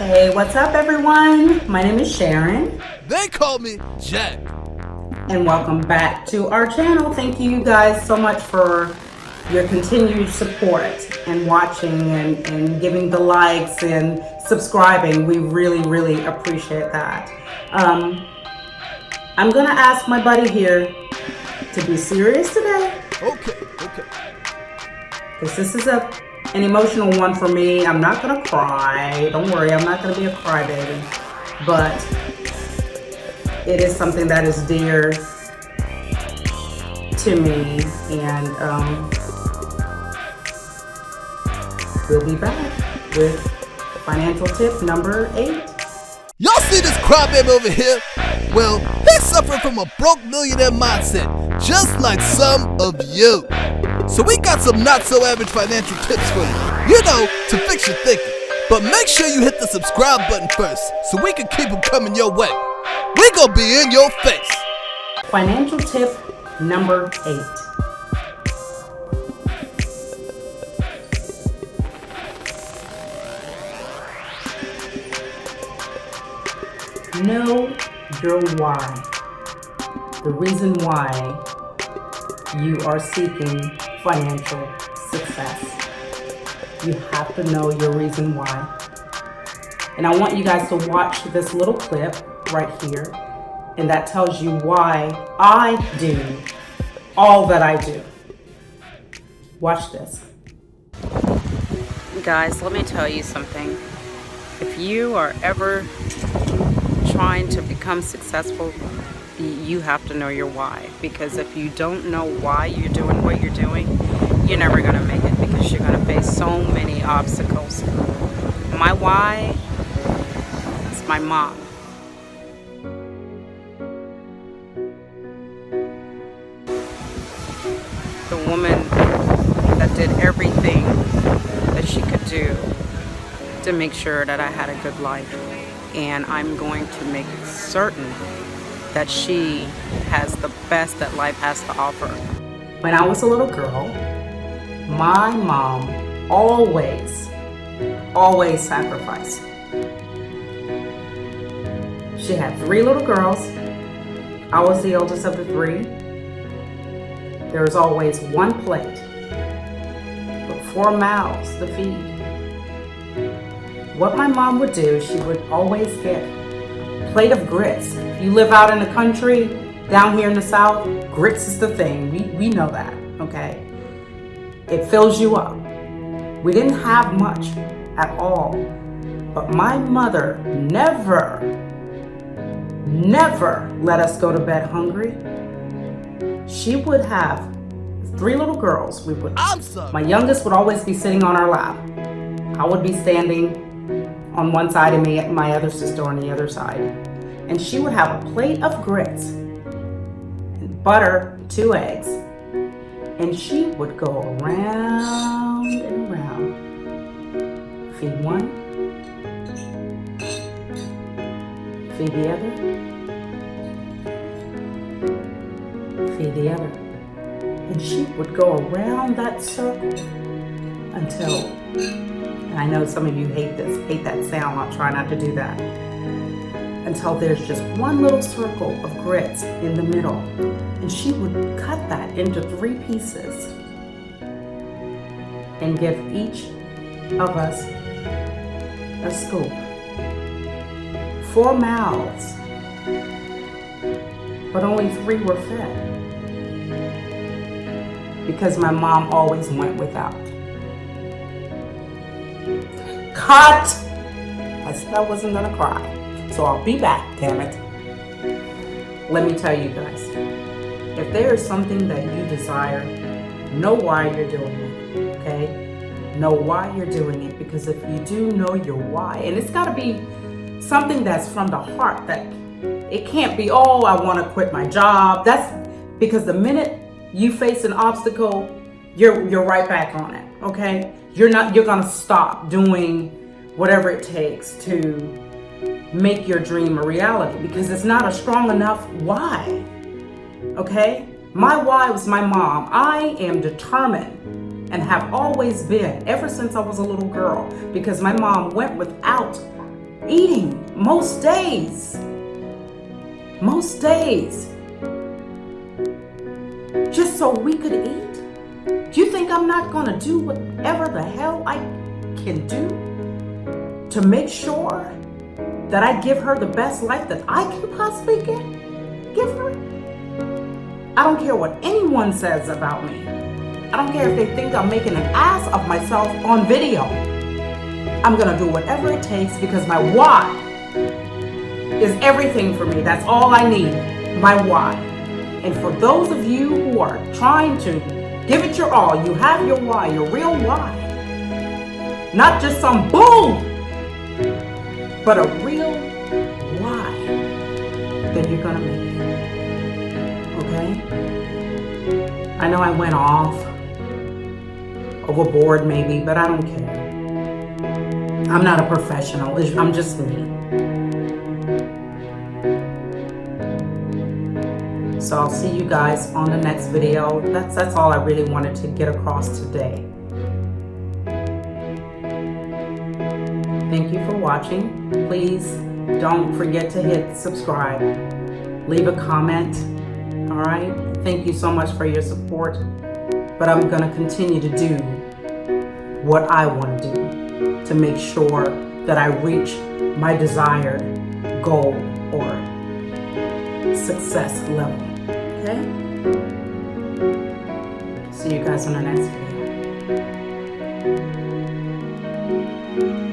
Hey, what's up everyone? My name is Sharon. They call me Jack. And welcome back to our channel. Thank you guys so much for your continued support and watching and giving the likes and subscribing. We really appreciate that. I'm gonna ask my buddy here to be serious today. Okay. Because this is an emotional one for me. I'm not gonna cry. Don't worry, I'm not gonna be a crybaby. But it is something that is dear to me, and we'll be back with financial tip number 8. Y'all see this crybaby over here? Well, he's suffering from a broke millionaire mindset, just like some of you. So we got some not so average financial tips for you, to fix your thinking. But make sure you hit the subscribe button first, so we can keep them coming your way. We gonna be in your face. Financial tip number 8. Know your why. The reason why you are seeking financial success. You have to know your reason why. And I want you guys to watch this little clip right here, and that tells you why I do all that I do. Watch this. Guys, let me tell you something. If you are ever trying to become successful, you have to know your why. Because if you don't know why you're doing what you're doing, you're never going to make it, because you're going to face so many obstacles. My why is my mom. The woman that did everything that she could do to make sure that I had a good life. And I'm going to make certain that she has the best that life has to offer. When I was a little girl, my mom always sacrificed. She had 3 little girls. I was the oldest of the 3. There was always 1 plate, but 4 mouths to feed. What my mom would do, she would always get a plate of grits. If you live out in the country, down here in the South, grits is the thing. We know that, okay? It fills you up. We didn't have much at all, but my mother never let us go to bed hungry. She would have 3 little girls. My youngest would always be sitting on our lap. I would be standing on one side and my other sister on the other side. And she would have a plate of grits and butter, 2 eggs. And she would go around and around. Feed one, feed the other, feed the other. And she would go around that circle until, and I know some of you hate that sound, I'll try not to do that, until there's just one little circle of grits in the middle. And she would cut that into 3 pieces and give each of us a scoop. 4 mouths, but only 3 were fed, because my mom always went without. Cut! I said I wasn't gonna cry, so I'll be back, damn it. Let me tell you guys, if there is something that you desire, know why you're doing it, okay? Know why you're doing it, because if you do know your why, and it's gotta be something that's from the heart, that it can't be, oh, I wanna quit my job. That's because the minute you face an obstacle, you're right back on it, okay? You're gonna stop doing whatever it takes to make your dream a reality, because it's not a strong enough why, okay? My why was my mom. I am determined and have always been ever since I was a little girl, because my mom went without eating most days. Most days. Just so we could eat? Do you think I'm not going to do whatever the hell I can do to make sure that I give her the best life that I can possibly give her? I don't care what anyone says about me. I don't care if they think I'm making an ass of myself on video. I'm going to do whatever it takes because my why is everything for me. That's all I need, my why. And for those of you who are trying to give it your all, you have your why, your real why. Not just some bull, but a real why. Then you're going to make it. Okay? I know I went off, overboard maybe, but I don't care. I'm not a professional. I'm just me. So I'll see you guys on the next video. That's all I really wanted to get across today. Thank you for watching. Please don't forget to hit subscribe. Leave a comment. All right? Thank you so much for your support. But I'm going to continue to do what I want to do to make sure that I reach my desired goal or success level. Okay? See you guys on the next video.